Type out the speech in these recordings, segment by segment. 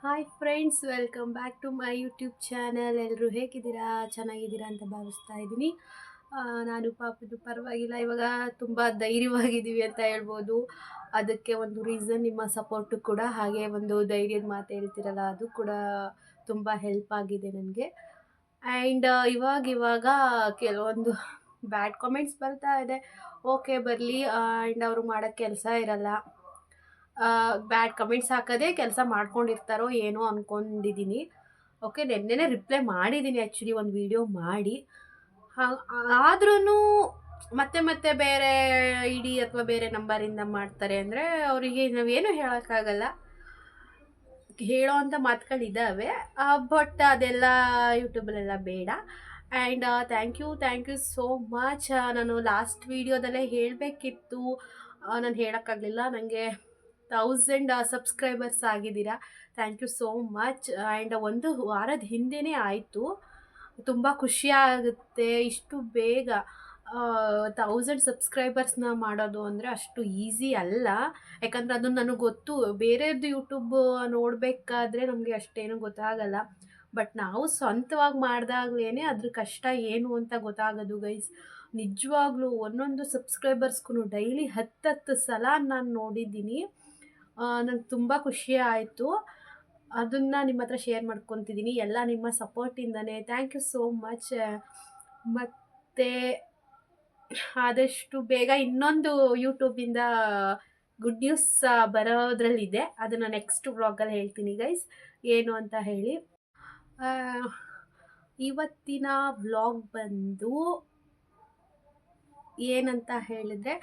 Hi friends, welcome back to my YouTube channel. ಎಲ್ಲರೂ ಹೇಗಿದ್ದೀರಾ? ಚೆನ್ನಾಗಿದ್ದೀರಾ ಅಂತ ಭಾವಿಸ್ತಾ ಇದ್ದೀನಿ. ನಾನು ಪಾಪದು ಪರವಾಗಿಲ್ಲ, ಇವಾಗ ತುಂಬ ಧೈರ್ಯವಾಗಿದ್ದೀವಿ ಅಂತ ಹೇಳ್ಬೋದು. ಅದಕ್ಕೆ ಒಂದು ರೀಸನ್ ನಿಮ್ಮ ಸಪೋರ್ಟು ಕೂಡ, ಹಾಗೆ ಒಂದು ಧೈರ್ಯದ ಮಾತು ಹೇಳ್ತಿರಲ್ಲ ಅದು ಕೂಡ ತುಂಬ ಹೆಲ್ಪ್ ಆಗಿದೆ ನನಗೆ. ಆ್ಯಂಡ್ ಇವಾಗ ಕೆಲವೊಂದು ಬ್ಯಾಡ್ ಕಾಮೆಂಟ್ಸ್ ಬರ್ತಾ ಇದೆ. ಓಕೆ, ಬರಲಿ. ಆ್ಯಂಡ್ ಅವರು ಮಾಡೋ ಕೆಲಸ ಇರಲ್ಲ, ಬ್ಯಾಡ್ ಕಮೆಂಟ್ಸ್ ಹಾಕೋದೇ ಕೆಲಸ ಮಾಡ್ಕೊಂಡಿರ್ತಾರೋ ಏನೋ ಅಂದ್ಕೊಂಡಿದ್ದೀನಿ. ಓಕೆ, ನೆನ್ನೆನೇ ರಿಪ್ಲೈ ಮಾಡಿದ್ದೀನಿ ಆ್ಯಕ್ಚುಲಿ, ಒಂದು ವಿಡಿಯೋ ಮಾಡಿ. ಆದ್ರೂ ಮತ್ತೆ ಮತ್ತೆ ಬೇರೆ ಐ ಡಿ ಅಥವಾ ಬೇರೆ ನಂಬರಿಂದ ಮಾಡ್ತಾರೆ ಅಂದರೆ ಅವರಿಗೆ ನಾವೇನು ಹೇಳೋಕ್ಕಾಗಲ್ಲ. ಹೇಳೋ ಅಂಥ ಮಾತುಗಳಿದ್ದಾವೆ, ಬಟ್ ಅದೆಲ್ಲ ಯೂಟ್ಯೂಬಲ್ಲೆಲ್ಲ ಬೇಡ. And thank you so much. ನಾನು ಲಾಸ್ಟ್ ವೀಡಿಯೋದಲ್ಲೇ ಹೇಳಬೇಕಿತ್ತು, ನಾನು ಹೇಳೋಕ್ಕಾಗಲಿಲ್ಲ. ನನಗೆ 1000 ಸಬ್ಸ್ಕ್ರೈಬರ್ಸ್ ಆಗಿದ್ದೀರಾ. Thank you so much. And ಒಂದು ವಾರದ ಹಿಂದೆಯೇ ಆಯಿತು. ತುಂಬ ಖುಷಿಯಾಗುತ್ತೆ. ಇಷ್ಟು ಬೇಗ 1000 ಸಬ್ಸ್ಕ್ರೈಬರ್ಸ್ನ ಮಾಡೋದು ಅಂದರೆ ಅಷ್ಟು ಈಸಿ ಅಲ್ಲ. ಯಾಕಂದರೆ ಅದು ನನಗೆ ಗೊತ್ತು, ಬೇರೆಯದ್ದು ಯೂಟ್ಯೂಬ್ ನೋಡಬೇಕಾದ್ರೆ ನಮಗೆ ಅಷ್ಟೇನು ಗೊತ್ತಾಗಲ್ಲ. ಬಟ್ ನಾವು ಸ್ವಂತವಾಗಿ ಮಾಡಿದಾಗ್ಲೇ ಅದ್ರ ಕಷ್ಟ ಏನು ಅಂತ ಗೊತ್ತಾಗೋದು ಗೈಸ್. ನಿಜವಾಗ್ಲೂ ಒಂದೊಂದು ಸಬ್ಸ್ಕ್ರೈಬರ್ಸ್ಗೂ ಡೈಲಿ 10 ಸಲ ನಾನು ನೋಡಿದ್ದೀನಿ. ನಂಗೆ ತುಂಬ ಖುಷಿ ಆಯಿತು. ಅದನ್ನು ನಿಮ್ಮ ಹತ್ರ ಶೇರ್ ಮಾಡ್ಕೊತಿದ್ದೀನಿ, ಎಲ್ಲ ನಿಮ್ಮ ಸಪೋರ್ಟಿಂದನೇ. Thank you so much. ಮತ್ತು ಆದಷ್ಟು ಬೇಗ ಇನ್ನೊಂದು ಯೂಟ್ಯೂಬಿಂದ ಗುಡ್ ನ್ಯೂಸ್ ಬರೋದ್ರಲ್ಲಿದೆ. ಅದನ್ನು ನೆಕ್ಸ್ಟ್ ವ್ಲಾಗಲ್ಲಿ ಹೇಳ್ತೀನಿ ಗೈಸ್, ಏನು ಅಂತ ಹೇಳಿ. ಇವತ್ತಿನ ವ್ಲಾಗ್ ಬಂದು ಏನಂತ ಹೇಳಿದ್ರೆ,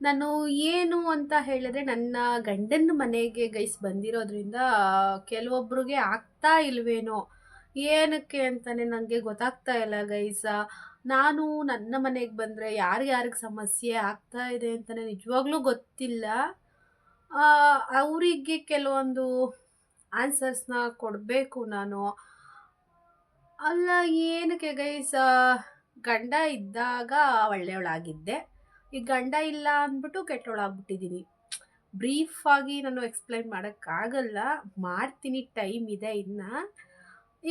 ನಾನು ಏನು ಅಂತ ಹೇಳಿದ್ರೆ, ನನ್ನ ಗಂಡನ ಮನೆಗೆ ಗೈಸ್ ಬಂದಿರೋದ್ರಿಂದ ಕೆಲವೊಬ್ರಿಗೆ ಆಗ್ತಾ ಇಲ್ವೇನೋ, ಏನಕ್ಕೆ ಅಂತಲೇ ನನಗೆ ಗೊತ್ತಾಗ್ತಾ ಇಲ್ಲ ಗೈಸ. ನಾನು ನನ್ನ ಮನೆಗೆ ಬಂದರೆ ಯಾರಿಗೆ ಸಮಸ್ಯೆ ಆಗ್ತಾ ಇದೆ ಅಂತಲೇ ನಿಜವಾಗ್ಲೂ ಗೊತ್ತಿಲ್ಲ. ಅವರಿಗೆ ಕೆಲವೊಂದು ಆನ್ಸರ್ಸ್ನ ಕೊಡಬೇಕು ನಾನು. ಅಲ್ಲ, ಏನಕ್ಕೆ ಗೈಸ್, ಗಂಡ ಇದ್ದಾಗ ಒಳ್ಳೆಯವಳಾಗಿದ್ದೆ, ಈಗ ಗಂಡ ಇಲ್ಲ ಅಂದ್ಬಿಟ್ಟು ಕೆಟ್ಟವಳಾಗ್ಬಿಟ್ಟಿದ್ದೀನಿ. ಬ್ರೀಫಾಗಿ ನಾನು ಎಕ್ಸ್ಪ್ಲೈನ್ ಮಾಡೋಕ್ಕಾಗಲ್ಲ, ಮಾಡ್ತೀನಿ, ಟೈಮ್ ಇದೆ ಇನ್ನು.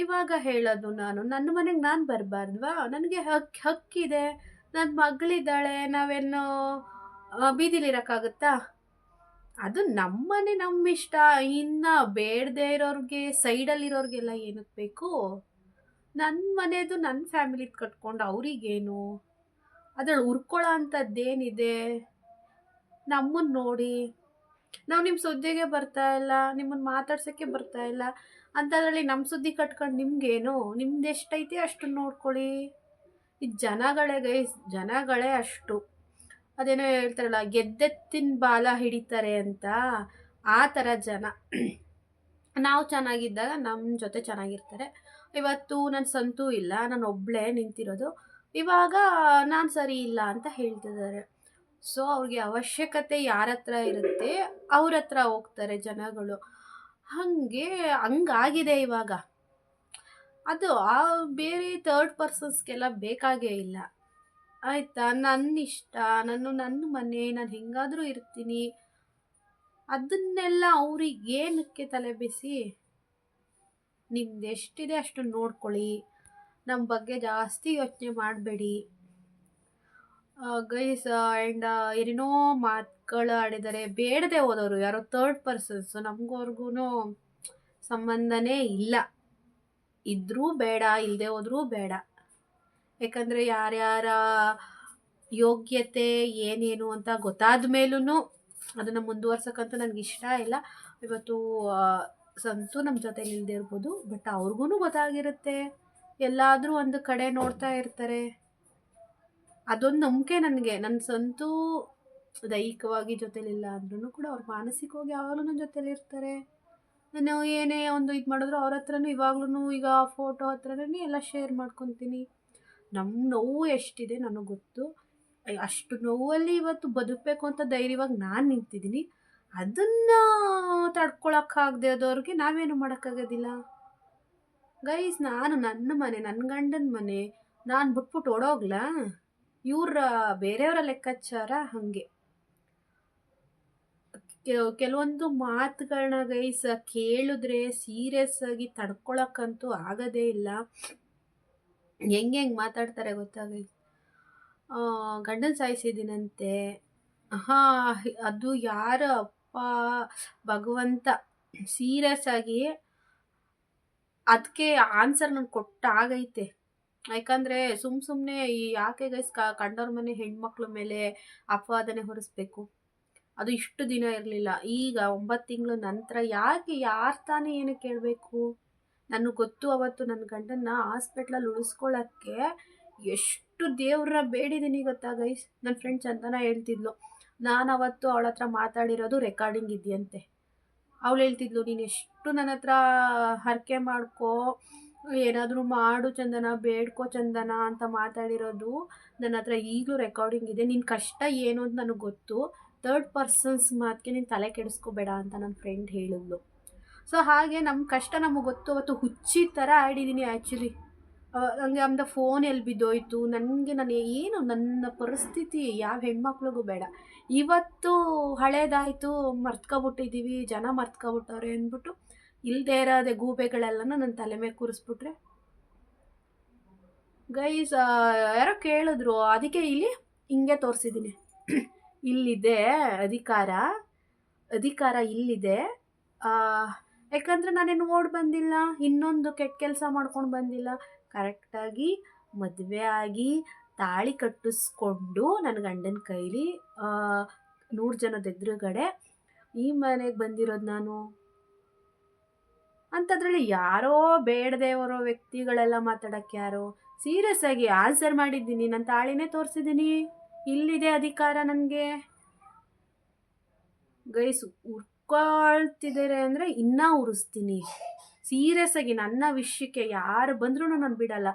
ಇವಾಗ ಹೇಳೋದು, ನನ್ನ ಮನೆಗೆ ನಾನು ಬರಬಾರ್ದ್ವಾ? ನನಗೆ ಹಕ್ಕಿದೆ, ನನ್ನ ಮಗಳಿದ್ದಾಳೆ, ನಾವೇನು ಬೀದಿಲಿರೋಕ್ಕಾಗುತ್ತಾ? ಅದು ನಮ್ಮನೆ, ನಮ್ಮ ಇಷ್ಟ. ಇನ್ನು ಬೇಡದೇ ಇರೋರಿಗೆ, ಸೈಡಲ್ಲಿರೋರಿಗೆಲ್ಲ ಏನಕ್ಕೆ ಬೇಕು? ನನ್ನ ಮನೆದು ನನ್ನ ಫ್ಯಾಮಿಲಿದು ಕಟ್ಕೊಂಡು ಅವರಿಗೇನು? ಅದ್ರಲ್ಲಿ ಉರ್ಕೊಳ್ಳೋ ಅಂಥದ್ದೇನಿದೆ? ನಮ್ಮನ್ನು ನೋಡಿ, ನಾವು ನಿಮ್ಮ ಸುದ್ದಿಗೆ ಬರ್ತಾ ಇಲ್ಲ, ನಿಮ್ಮನ್ನು ಮಾತಾಡ್ಸೋಕ್ಕೆ ಬರ್ತಾ ಇಲ್ಲ, ಅಂಥದ್ರಲ್ಲಿ ನಮ್ಮ ಸುದ್ದಿ ಕಟ್ಕೊಂಡು ನಿಮಗೇನು? ನಿಮ್ದು ಎಷ್ಟೈತೆ ಅಷ್ಟು ನೋಡ್ಕೊಳ್ಳಿ. ಇದು ಜನಗಳೇ ಗೈಸ್, ಜನಗಳೇ ಅಷ್ಟು. ಅದೇನೋ ಹೇಳ್ತಾರಲ್ಲ, ಗೆದ್ದೆತ್ತಿನ ಬಾಲ ಹಿಡಿತಾರೆ ಅಂತ, ಆ ಥರ ಜನ. ನಾವು ಚೆನ್ನಾಗಿದ್ದಾಗ ನಮ್ಮ ಜೊತೆ ಚೆನ್ನಾಗಿರ್ತಾರೆ. ಇವತ್ತು ನನ್ನ ಸಂತೂ ಇಲ್ಲ, ನಾನು ಒಬ್ಬಳೇ ನಿಂತಿರೋದು. ಇವಾಗ ನಾನು ಸರಿ ಇಲ್ಲ ಅಂತ ಹೇಳ್ತಿದ್ದಾರೆ. ಸೊ ಅವ್ರಿಗೆ ಅವಶ್ಯಕತೆ ಯಾರ ಹತ್ರ ಇರುತ್ತೆ ಅವ್ರ ಹತ್ರ ಹೋಗ್ತಾರೆ ಜನಗಳು. ಹಂಗಾಗಿದೆ ಇವಾಗ. ಅದು ಬೇರೆ ಥರ್ಡ್ ಪರ್ಸನ್ಸ್ಗೆಲ್ಲ ಬೇಕಾಗೇ ಇಲ್ಲ, ಆಯಿತಾ? ನನ್ನ ಇಷ್ಟ, ನನ್ನ ಮನೆ, ನಾನು ಹೆಂಗಾದರೂ ಇರ್ತೀನಿ. ಅದನ್ನೆಲ್ಲ ಅವ್ರಿಗೆ ಏನಕ್ಕೆ ತಲೆ ಬಿಸಿ? ನಿಮ್ದು ಎಷ್ಟಿದೆ ಅಷ್ಟು ನೋಡ್ಕೊಳ್ಳಿ, ನಮ್ಮ ಬಗ್ಗೆ ಜಾಸ್ತಿ ಯೋಚನೆ ಮಾಡಬೇಡಿ ಗೈಸ್. ಆ್ಯಂಡ್ ಏನೇನೋ ಮಾತುಗಳು ಆಡಿದ್ದಾರೆ, ಬೇಡದೆ ಹೋದವರು ಯಾರೋ ಥರ್ಡ್ ಪರ್ಸನ್ಸು. ನಮಗವ್ರಿಗೂ ಸಂಬಂಧನೇ ಇಲ್ಲ, ಇದ್ರೂ ಬೇಡ, ಇಲ್ಲದೆ ಹೋದ್ರೂ ಬೇಡ. ಯಾಕಂದರೆ ಯಾರ್ಯಾರ ಯೋಗ್ಯತೆ ಏನೇನು ಅಂತ ಗೊತ್ತಾದ ಮೇಲೂ ಅದನ್ನು ಮುಂದುವರ್ಸೋಕ್ಕಂತೂ ನನಗೆ ಇಷ್ಟ ಇಲ್ಲ. ಇವತ್ತು ಸಂತು ನಮ್ಮ ಜೊತೆ ಇಲ್ಲದೆ ಇರ್ಬೋದು, ಬಟ್ ಅವ್ರಿಗೂ ಗೊತ್ತಾಗಿರುತ್ತೆ, ಎಲ್ಲಾದರೂ ಒಂದು ಕಡೆ ನೋಡ್ತಾ ಇರ್ತಾರೆ. ಅದೊಂದು ನಂಬಿಕೆ ನನಗೆ. ನನ್ನ ಸಂತು ದೈಹಿಕವಾಗಿ ಜೊತೆಲಿಲ್ಲ ಅಂದ್ರೂ ಕೂಡ ಅವ್ರು ಮಾನಸಿಕವಾಗಿ ಯಾವಾಗಲೂ ನನ್ನ ಜೊತೆಲಿ ಇರ್ತಾರೆ. ನಾನು ಏನೇ ಒಂದು ಇದು ಮಾಡಿದ್ರು ಅವ್ರ ಹತ್ರನೂ ಇವಾಗ್ಲೂ, ಈಗ ಫೋಟೋ ಹತ್ರನೇ ಎಲ್ಲ ಶೇರ್ ಮಾಡ್ಕೊತೀನಿ. ನಮ್ಮ ನೋವು ಎಷ್ಟಿದೆ ನನಗೆ ಗೊತ್ತು. ಅಷ್ಟು ನೋವಲ್ಲಿ ಇವತ್ತು ಬದುಕಬೇಕು ಅಂತ ಧೈರ್ಯವಾಗಿ ನಾನು ನಿಂತಿದ್ದೀನಿ. ಅದನ್ನು ತಡ್ಕೊಳಕ್ಕಾಗದೆ ಹೋದವ್ರಿಗೆ ನಾವೇನು ಮಾಡೋಕ್ಕಾಗೋದಿಲ್ಲ ಗೈಸ್. ನಾನು ನನ್ನ ಮನೆ, ನನ್ನ ಗಂಡನ ಮನೆ, ನಾನು ಬಿಟ್ಬಿಟ್ಟು ಓಡೋಗ್ಲಾ? ಇವ್ರ ಬೇರೆಯವರ ಲೆಕ್ಕಾಚಾರ ಹಾಗೆ. ಕೆಲವೊಂದು ಮಾತುಗಳನ್ನ ಗೈಸ್ ಕೇಳಿದ್ರೆ ಸೀರಿಯಸ್ ಆಗಿ ತಡ್ಕೊಳಕ್ಕಂತೂ ಆಗೋದೇ ಇಲ್ಲ. ಹೆಂಗೆ ಮಾತಾಡ್ತಾರೆ ಗೊತ್ತಾ ಗೈಸ್, ಗಂಡನ ಸಾಯಿಸಿದ್ದೀನಂತೆ. ಅದು ಯಾರ ಅಪ್ಪ ಭಗವಂತ, ಸೀರಿಯಸ್ ಆಗಿ ಅದಕ್ಕೆ ಆನ್ಸರ್ ನಾನು ಕೊಟ್ಟಾಗೈತೆ. ಯಾಕಂದರೆ ಸುಮ್ಮನೆ ಯಾಕೆ ಗೈಸ್ ಕಂಡವ್ರ ಮನೆ ಹೆಣ್ಮಕ್ಳ ಮೇಲೆ ಅಪವಾದನೆ ಹೊರಿಸ್ಬೇಕು. ಅದು ಇಷ್ಟು ದಿನ ಇರಲಿಲ್ಲ, ಈಗ 9 ತಿಂಗಳ ನಂತರ ಯಾಕೆ, ಯಾರು ತಾನೇ ಏನು ಕೇಳಬೇಕು? ನನಗೆ ಗೊತ್ತು, ಅವತ್ತು ನನ್ನ ಗಂಡನ್ನ ಹಾಸ್ಪಿಟ್ಲಲ್ಲಿ ಉಳಿಸ್ಕೊಳ್ಳೋಕ್ಕೆ ಎಷ್ಟು ದೇವ್ರನ್ನ ಬೇಡಿದ್ದೀನಿ ಗೊತ್ತಾ ಗೈಸ್. ನನ್ನ ಫ್ರೆಂಡ್ ಚಂದನ ಹೇಳ್ತಿದ್ಲು, ನಾನು ಅವತ್ತು ಅವಳ ಹತ್ರ ಮಾತಾಡಿರೋದು ರೆಕಾರ್ಡಿಂಗ್ ಇದೆಯಂತೆ. ಅವಳು ಹೇಳ್ತಿದ್ಲು, ನೀನು ಎಷ್ಟು ನನ್ನ ಹತ್ರ ಹರಕೆ ಮಾಡ್ಕೋ, ಏನಾದರೂ ಮಾಡು ಚಂದನ, ಬೇಡ್ಕೋ ಚಂದನ ಅಂತ ಮಾತಾಡಿರೋದು ನನ್ನ ಹತ್ರ ಈಗಲೂ ರೆಕಾರ್ಡಿಂಗ್ ಇದೆ. ನಿನ್ನ ಕಷ್ಟ ಏನು ಅಂತ ನನಗೆ ಗೊತ್ತು, 3rd ಪರ್ಸನ್ಸ್ ಮಾತಿಗೆ ನೀನು ತಲೆ ಕೆಡಿಸ್ಕೋಬೇಡ ಅಂತ ನನ್ನ ಫ್ರೆಂಡ್ ಹೇಳಿದ್ಲು. ಸೊ ಹಾಗೆ ನಮ್ಮ ಕಷ್ಟ ನಮಗೆ ಗೊತ್ತು. ಅವತ್ತು ಹುಚ್ಚಿ ಥರ ಆಡಿದ್ದೀನಿ ಆ್ಯಕ್ಚುಲಿ. ನನಗೆ ಆಮೇಲೆ ಫೋನ್ ಎಲ್ಲಿ ಬಿದ್ದೋಯ್ತು, ನಾನು ಏನು ನನ್ನ ಪರಿಸ್ಥಿತಿ ಯಾವ ಹೆಣ್ಮಕ್ಳಿಗೂ ಬೇಡ. ಇವತ್ತು ಹಳೇದಾಯಿತು, ಮರ್ತ್ಕೊಬಿಟ್ಟಿದ್ದೀವಿ, ಜನ ಮರ್ತ್ಕೊಬಿಟ್ಟವ್ರೆ ಅಂದ್ಬಿಟ್ಟು ಇಲ್ಲದೆ ಇರೋದೆ ಗೂಬೆಗಳೆಲ್ಲನೂ ನನ್ನ ತಲೆ ಮೇಲೆ ಕೂರಿಸ್ಬಿಟ್ರೆ ಗೈಸ್. ಯಾರೋ ಕೇಳಿದ್ರು, ಅದಕ್ಕೆ ಇಲ್ಲಿ ಹಿಂಗೆ ತೋರಿಸಿದ್ದೀನಿ. ಇಲ್ಲಿದೆ ಅಧಿಕಾರ ಇಲ್ಲಿದೆ. ಯಾಕಂದರೆ ನಾನೇನು ಓಡಿ ಬಂದಿಲ್ಲ, ಇನ್ನೊಂದು ಕೆಟ್ಟ ಕೆಲಸ ಮಾಡ್ಕೊಂಡು ಬಂದಿಲ್ಲ. ಕರೆಕ್ಟಾಗಿ ಮದುವೆ ಆಗಿ ತಾಳಿ ಕಟ್ಟಿಸ್ಕೊಂಡು ನನ್ನ ಗಂಡನ ಕೈಲಿ 100 ಜನದ ಎದುರುಗಡೆ ಈ ಮನೆಗೆ ಬಂದಿರೋದು ನಾನು. ಅಂಥದ್ರಲ್ಲಿ ಯಾರೋ ಬೇಡದೇ ಇರೋ ವ್ಯಕ್ತಿಗಳೆಲ್ಲ ಮಾತಾಡೋಕ್ಕೆ ಯಾರೋ? ಸೀರಿಯಸ್ ಆಗಿ ಆನ್ಸರ್ ಮಾಡಿದ್ದೀನಿ, ನನ್ನ ತಾಳಿನೇ ತೋರಿಸಿದ್ದೀನಿ, ಇಲ್ಲಿದೆ ಅಧಿಕಾರ ನನಗೆ. ಗೈಸ್ ಉರ್ಕೊಳ್ತಿದ್ದಾರೆ ಅಂದರೆ ಇನ್ನೂ ಉರಿಸ್ತೀನಿ. ಸೀರಿಯಸ್ ಆಗಿ ನನ್ನ ವಿಷಯಕ್ಕೆ ಯಾರು ಬಂದ್ರೂ ನಾನು ಬಿಡಲ್ಲ.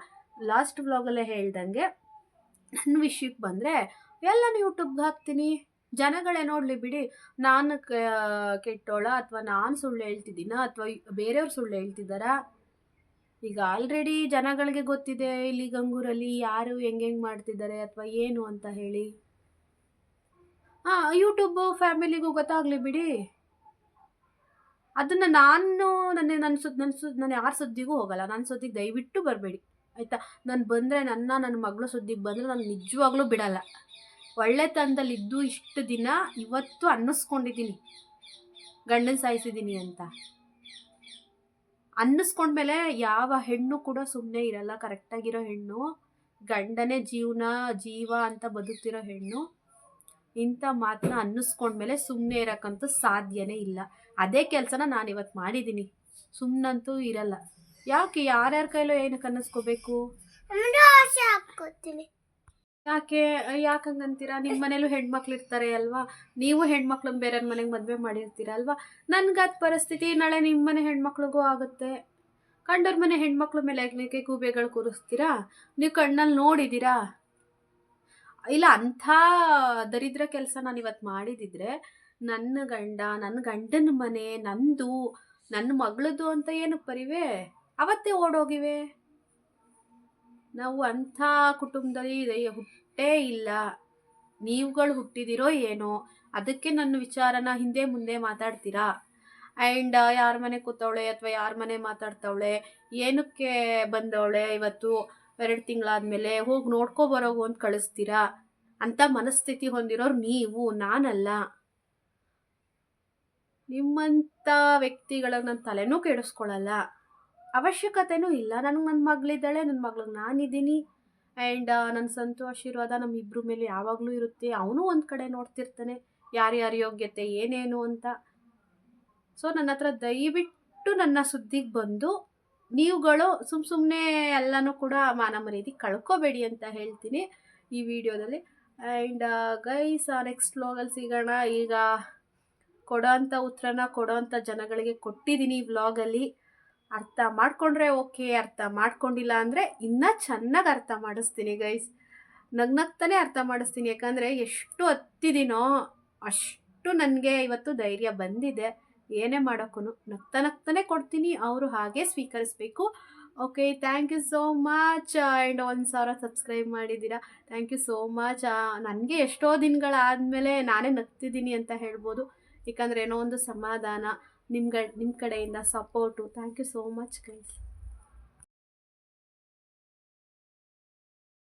ಲಾಸ್ಟ್ ವ್ಲಾಗಲ್ಲೇ ಹೇಳ್ದಂಗೆ ನನ್ನ ವಿಷಯಕ್ಕೆ ಬಂದರೆ ಎಲ್ಲನೂ ಯೂಟ್ಯೂಬ್ಗೆ ಹಾಕ್ತೀನಿ, ಜನಗಳೇ ನೋಡಲಿ ಬಿಡಿ. ನಾನು ಕೆಟ್ಟೋಳ ಅಥವಾ ನಾನು ಸುಳ್ಳು ಹೇಳ್ತಿದ್ದೀನ ಅಥವಾ ಬೇರೆಯವ್ರು ಸುಳ್ಳು ಹೇಳ್ತಿದ್ದಾರಾ? ಈಗ ಆಲ್ರೆಡಿ ಜನಗಳಿಗೆ ಗೊತ್ತಿದೆ ಇಲ್ಲಿ ಗಂಗೂರಲ್ಲಿ ಯಾರು ಹೆಂಗೆ ಮಾಡ್ತಿದ್ದಾರೆ ಅಥವಾ ಏನು ಅಂತ ಹೇಳಿ. ಯೂಟ್ಯೂಬು ಫ್ಯಾಮಿಲಿಗೂ ಗೊತ್ತಾಗಲಿ ಬಿಡಿ. ಅದನ್ನು ನಾನು ಯಾರ ಸುದ್ದಿಗೂ ಹೋಗಲ್ಲ. ನನ್ನ ಸುದ್ದಿಗೆ ದಯವಿಟ್ಟು ಬರಬೇಡಿ ಆಯಿತಾ. ನಾನು ಬಂದರೆ ನನ್ನ ಮಗಳ ಸುದ್ದಿಗೆ ಬಂದರೆ ನಾನು ನಿಜವಾಗ್ಲೂ ಬಿಡಲ್ಲ. ಒಳ್ಳೆತನದಲ್ಲಿದ್ದು ಇಷ್ಟು ದಿನ ಇವತ್ತು ಅನ್ನಿಸ್ಕೊಂಡಿದ್ದೀನಿ ಗಂಡನ ಸಾಯಿಸಿದ್ದೀನಿ ಅಂತ. ಅನ್ನಿಸ್ಕೊಂಡ್ಮೇಲೆ ಯಾವ ಹೆಣ್ಣು ಕೂಡ ಸುಮ್ಮನೆ ಇರಲ್ಲ. ಕರೆಕ್ಟಾಗಿರೋ ಹೆಣ್ಣು, ಗಂಡನೇ ಜೀವ ಅಂತ ಬದುಕ್ತಿರೋ ಹೆಣ್ಣು ಇಂಥ ಮಾತನ್ನ ಅನ್ನಿಸ್ಕೊಂಡ್ಮೇಲೆ ಸುಮ್ಮನೆ ಇರೋಕ್ಕಂತೂ ಸಾಧ್ಯನೇ ಇಲ್ಲ. ಅದೇ ಕೆಲಸನ ನಾನು ಇವತ್ತು ಮಾಡಿದ್ದೀನಿ, ಸುಮ್ಮನಂತೂ ಇರಲ್ಲ. ಯಾಕೆ ಯಾರ್ಯಾರ ಕೈಲೋ ಏನಕ್ಕೆ ಅನ್ನಿಸ್ಕೋಬೇಕು? ಯಾಕಂಗಂತೀರಾ? ನಿಮ್ಮ ಮನೇಲೂ ಹೆಣ್ಮಕ್ಳು ಇರ್ತಾರೆ ಅಲ್ವಾ, ನೀವು ಹೆಣ್ಮಕ್ಳನ್ನ ಬೇರೆಯವ್ರ ಮನೆಗೆ ಮದುವೆ ಮಾಡಿರ್ತೀರ ಅಲ್ವಾ. ನನಗದು ಪರಿಸ್ಥಿತಿ ನಾಳೆ ನಿಮ್ಮ ಮನೆ ಹೆಣ್ಮಕ್ಳಿಗೂ ಆಗುತ್ತೆ. ಕಂಡವ್ರ ಮನೆ ಹೆಣ್ಮಕ್ಳ ಮೇಲೆ ಯಾಕೆ ಗೂಬೆಗಳು ಕೂರಿಸ್ತೀರಾ? ನೀವು ಕಣ್ಣಲ್ಲಿ ನೋಡಿದ್ದೀರಾ? ಇಲ್ಲ, ಅಂಥ ದರಿದ್ರ ಕೆಲಸ ನಾನು ಇವತ್ತು ಮಾಡಿದಿದ್ರೆ ನನ್ನ ಗಂಡನ ಮನೆ ನಂದು, ನನ್ನ ಮಗಳದು ಅಂತ ಏನಕ್ಕೆ ಬರಿವೆ? ಅವತ್ತೇ ಓಡೋಗಿವೆ. ನಾವು ಅಂಥ ಕುಟುಂಬದಲ್ಲಿ ಹುಟ್ಟೇ ಇಲ್ಲ. ನೀವುಗಳು ಹುಟ್ಟಿದಿರೋ ಏನೋ, ಅದಕ್ಕೆ ನನ್ನ ವಿಚಾರನ ಹಿಂದೆ ಮುಂದೆ ಮಾತಾಡ್ತೀರಾ. ಆ್ಯಂಡ್ ಯಾರ ಮನೆ ಕೂತವಳೆ ಅಥವಾ ಯಾರ ಮನೆ ಮಾತಾಡ್ತವಳೆ, ಏನಕ್ಕೆ ಬಂದವಳೆ ಇವತ್ತು 2 ತಿಂಗಳಾದಮೇಲೆ ಹೋಗಿ ನೋಡ್ಕೊಬರೋಗು ಅಂತ ಕಳಿಸ್ತೀರಾ. ಅಂಥ ಮನಸ್ಥಿತಿ ಹೊಂದಿರೋರು ನೀವು, ನಾನಲ್ಲ. ನಿಮ್ಮಂಥ ವ್ಯಕ್ತಿಗಳಿಗೆ ನನ್ನ ತಲೆನೂ ಕೆಡಿಸ್ಕೊಳ್ಳಲ್ಲ, ಅವಶ್ಯಕತೆನೂ ಇಲ್ಲ. ನನಗೆ ನನ್ನ ಮಗಳಿದ್ದಾಳೆ, ನನ್ನ ಮಗಳಿಗೆ ನಾನಿದ್ದೀನಿ. ಆ್ಯಂಡ್ ನನ್ನ ಸಂತು ಆಶೀರ್ವಾದ ನಮ್ಮಿಬ್ಬರ ಮೇಲೆ ಯಾವಾಗಲೂ ಇರುತ್ತೆ. ಅವನು ಒಂದು ಕಡೆ ನೋಡ್ತಿರ್ತಾನೆ ಯಾರ್ಯಾರ ಯೋಗ್ಯತೆ ಏನೇನು ಅಂತ. ಸೊ ನನ್ನ ಹತ್ರ ದಯವಿಟ್ಟು ನನ್ನ ಸುದ್ದಿಗೆ ಬಂದು ನೀವುಗಳು ಸುಮ್ಮನೆ ಎಲ್ಲನೂ ಕೂಡ ಮಾನ ಮರ್ಯಾದೆ ಕಳ್ಕೊಬೇಡಿ ಅಂತ ಹೇಳ್ತೀನಿ ಈ ವಿಡಿಯೋದಲ್ಲಿ. ಆ್ಯಂಡ್ ಗೈಸ್, ನೆಕ್ಸ್ಟ್ ವ್ಲಾಗಲ್ಲಿ ಸಿಗೋಣ. ಈಗ ಕೊಡೋಂಥ ಉತ್ತರನ ಕೊಡೋಂಥ ಜನಗಳಿಗೆ ಕೊಟ್ಟಿದ್ದೀನಿ ಈ ವ್ಲಾಗಲ್ಲಿ. ಅರ್ಥ ಮಾಡ್ಕೊಂಡ್ರೆ ಓಕೆ, ಅರ್ಥ ಮಾಡ್ಕೊಂಡಿಲ್ಲ ಅಂದರೆ ಇನ್ನೂ ಚೆನ್ನಾಗಿ ಅರ್ಥ ಮಾಡಿಸ್ತೀನಿ ಗೈಸ್. ನಗ್ನಗ್ತಾನೆ ಅರ್ಥ ಮಾಡಿಸ್ತೀನಿ. ಯಾಕಂದರೆ ಎಷ್ಟು ಹತ್ತಿದ್ದೀನೋ ಅಷ್ಟು ನನಗೆ ಇವತ್ತು ಧೈರ್ಯ ಬಂದಿದೆ. ಏನೇ ಮಾಡೋಕ್ಕೂ ನಗ್ತಾನೆ ಕೊಡ್ತೀನಿ, ಅವರು ಹಾಗೆ ಸ್ವೀಕರಿಸಬೇಕು. Okay, thank you so much. And 1000 subscribe ಮಾಡಿದ್ದೀರಾ, ಥ್ಯಾಂಕ್ ಯು ಸೋ ಮಚ್. ನನಗೆ ಎಷ್ಟೋ ದಿನಗಳಾದಮೇಲೆ ನಾನೇ ನಗ್ತಿದ್ದೀನಿ ಅಂತ ಹೇಳ್ಬೋದು. ಯಾಕಂದರೆ ಏನೋ ಒಂದು ಸಮಾಧಾನ ನಿಮ್ಮ ಕಡೆಯಿಂದ support. Thank you so much guys.